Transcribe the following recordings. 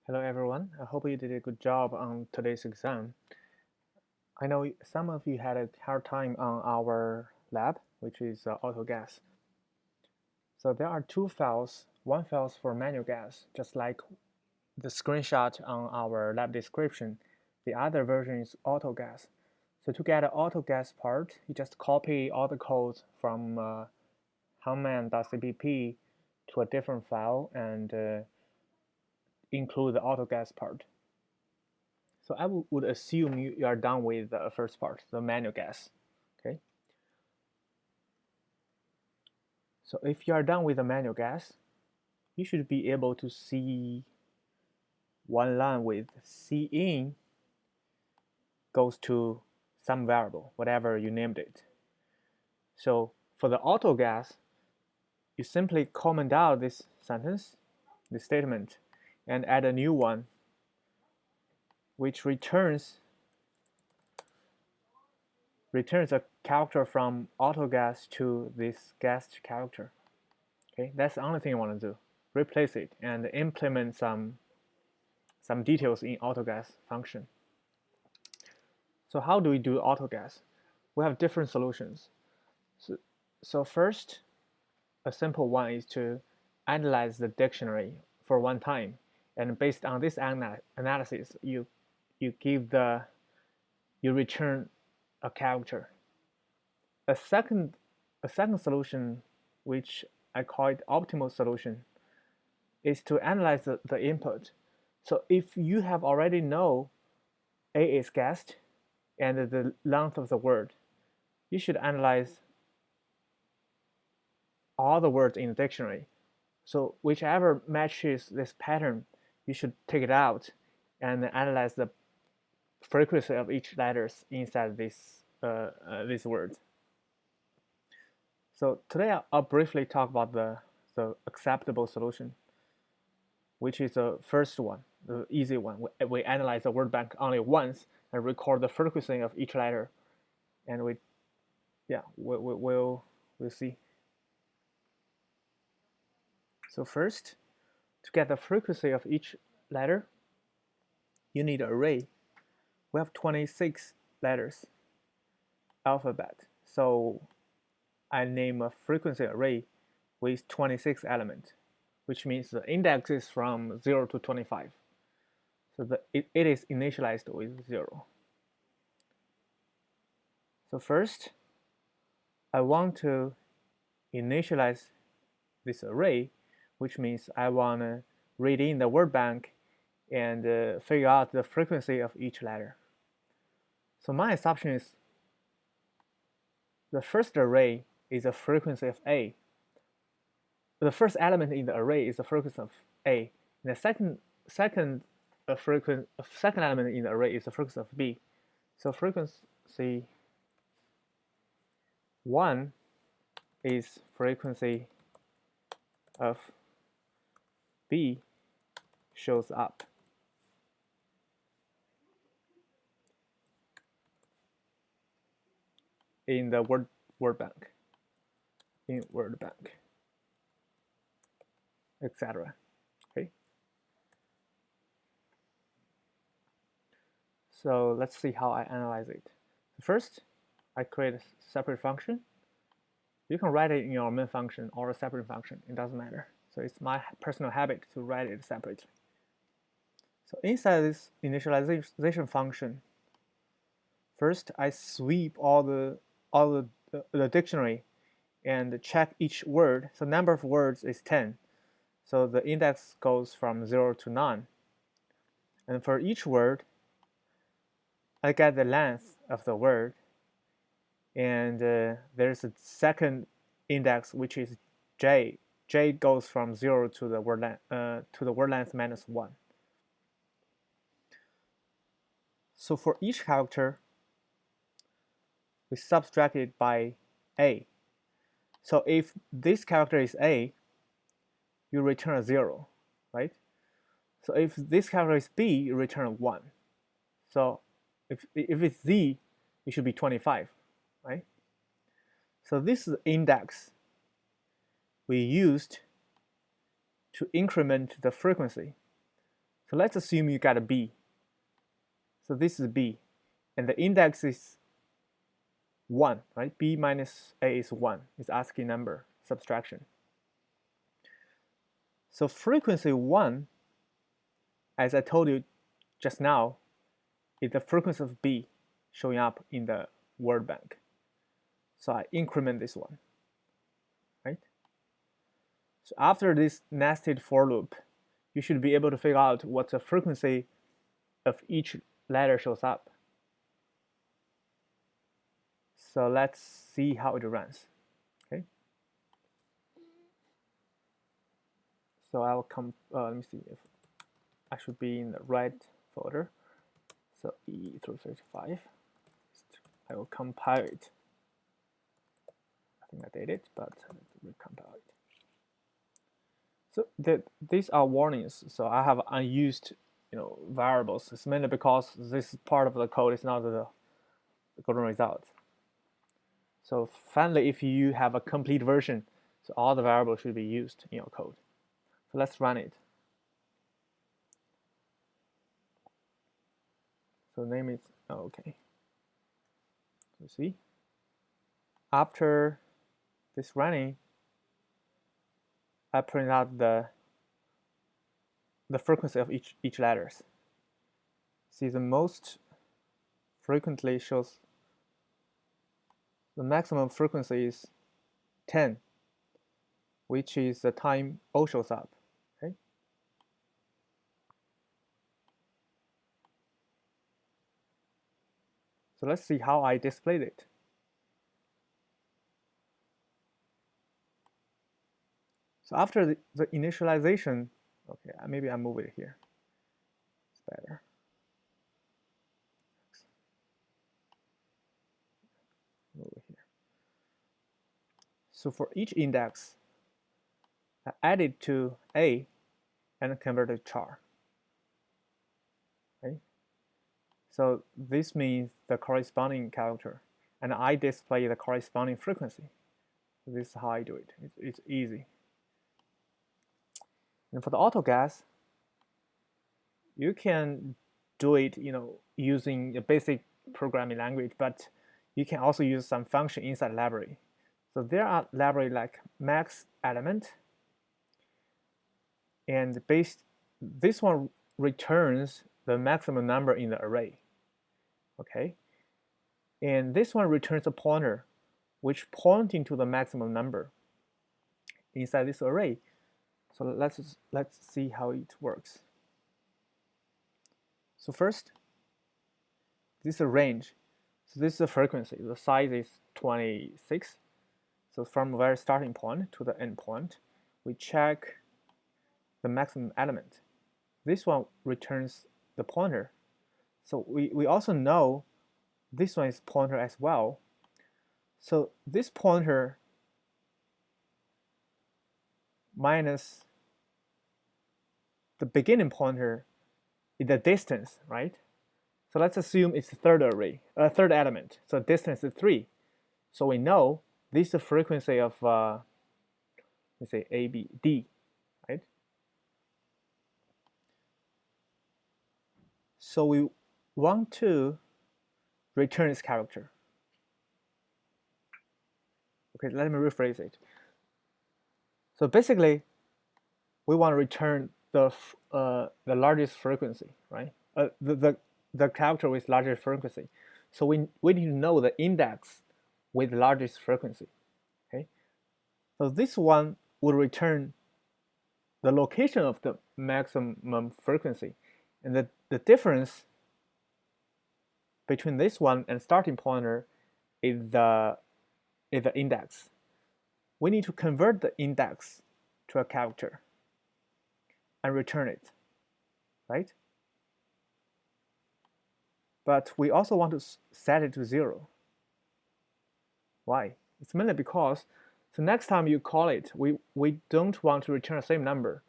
Hello everyone, I hope you did a good job on today's exam. I know some of you had a hard time on our lab, which is AutoGuess. So there are two files. One file is for manual guess, just like the screenshot on our lab description. The other version is AutoGuess. So to get an AutoGuess part, you just copy all the code from hangman.cpp to a different file and include the AutoGuess part. So I would assume you are done with the first part, the manual guess. Okay. So if you are done with the manual guess, you should be able to see one line with cin goes to some variable, whatever you named it. So for the auto guess, you simply comment out this sentence, this statement, and add a new one, which returns a character from AutoGuess to this guessed character. Okay, that's the only thing you want to do. Replace it and implement some details in AutoGuess function. So how do we do AutoGuess? We have different solutions. So first, a simple one is to analyze the dictionary for one time, and based on this analysis, you return a character. A second solution, which I call it optimal solution, is to analyze the input. So if you have already know A is guessed and the length of the word, you should analyze all the words in the dictionary. So whichever matches this pattern, you should take it out and analyze the frequency of each letters inside this word. So today I'll briefly talk about the acceptable solution, which is the first one, the easy one. We analyze the word bank only once and record the frequency of each letter, and we'll see. So first, to get the frequency of each letter, you need an array. We have 26 letters alphabet, so I name a frequency array with 26 elements, which means the index is from 0 to 25. So it is initialized with 0. So first, I want to initialize this array, which means I want to read in the word bank and figure out the frequency of each letter. So my assumption is the first array is a frequency of A. The first element in the array is the frequency of A. And the second element in the array is the frequency of B. So frequency 1 is frequency of B shows up. In the word bank, in word bank, etc. Okay. So let's see how I analyze it. First, I create a separate function. You can write it in your main function or a separate function. It doesn't matter. So it's my personal habit to write it separately. So inside this initialization function, first I sweep all the dictionary and check each word. So number of words is 10. So the index goes from 0 to 9. And for each word, I get the length of the word. And there's a second index, which is j. J goes from 0 to the word length minus 1. So for each character, we subtract it by A. So if this character is A, you return a 0, right? So if this character is B, you return 1. So if it's Z, it should be 25, right? So this is the index we used to increment the frequency. So let's assume you got a B. So this is B, and the index is 1, right? B minus A is 1. It's ASCII number subtraction. So frequency 1, as I told you just now, is the frequency of B showing up in the word bank. So I increment this one, right? So after this nested for loop, you should be able to figure out what the frequency of each letter shows up. So let's see how it runs. Okay. So I will come. Let me see if I should be in the right folder. So E355. I will compile it. I think I did it, but I will recompile it. So these are warnings. So I have unused, variables. It's mainly because this part of the code is not the golden result. So finally, if you have a complete version, so all the variables should be used in your code. So let's run it. So name is okay. So see, after this running, I print out the frequency of each letters. See, the most frequently shows the maximum frequency is 10, which is the time O shows up. Okay. So let's see how I displayed it. So after the initialization, okay, maybe I move it here. It's better. Move it here. So for each index, I add it to A and convert it to char. Okay. So this means the corresponding character, and I display the corresponding frequency. So this is how I do it. It's easy. And for the AutoGuess, you can do it, using a basic programming language, but you can also use some function inside the library. So there are libraries like max element, and this one returns the maximum number in the array. Okay, and this one returns a pointer, which pointing to the maximum number inside this array. So let's see how it works. So first, this is a range. So this is the frequency. The size is 26. So from the very starting point to the end point, we check the maximum element. This one returns the pointer. So we also know this one is pointer as well. So this pointer minus the beginning pointer is the distance, right? So let's assume it's the third element. So distance is 3. So we know this is the frequency of, let's say A, B, D, right? So we want to return this character. Okay, let me rephrase it. So basically, we want to return the largest frequency, right? The character with largest frequency. So we need to know the index with largest frequency. Okay. So this one will return the location of the maximum frequency, and the difference between this one and starting pointer is the index. We need to convert the index to a character and return it, right? But we also want to set it to 0. Why? It's mainly because, so next time you call it, we don't want to return the same number.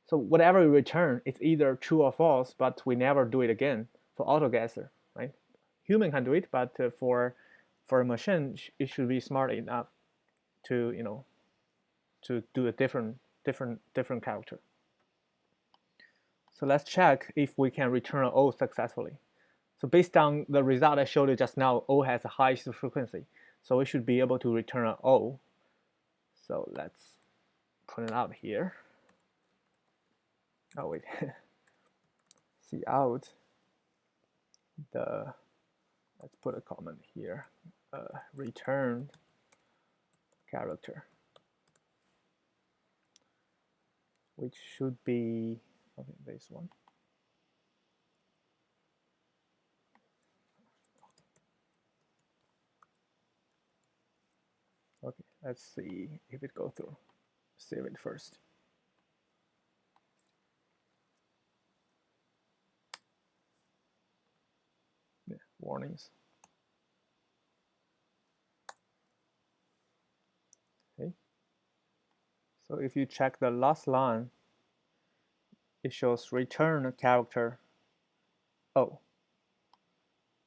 So whatever we return, it's either true or false, but we never do it again for AutoGuesser, right? Human can do it, but for a machine, it should be smart enough to to do a different character. So let's check if we can return O successfully. So based on the result I showed you just now, O has the highest frequency. So we should be able to return an O. So let's print it out here. Oh wait, see out the, let's put a comment here, return character, which should be, okay, this one. Okay, let's see if it goes through. Save it first. Yeah, warnings. Okay. So if you check the last line, it shows return character O.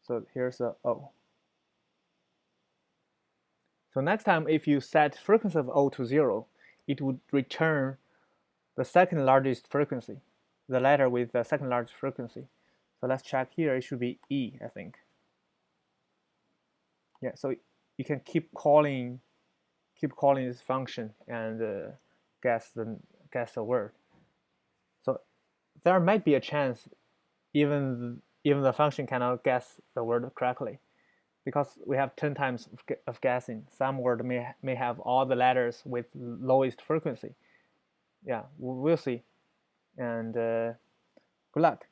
So here's the O. So next time, if you set frequency of O to 0, it would return the second largest frequency, the letter with the second largest frequency. So let's check here. It should be E, I think. Yeah. So you can keep calling this function and guess the word. So there might be a chance even the function cannot guess the word correctly, because we have 10 times of guessing. Some word may have all the letters with lowest frequency. Yeah, we'll see. And good luck.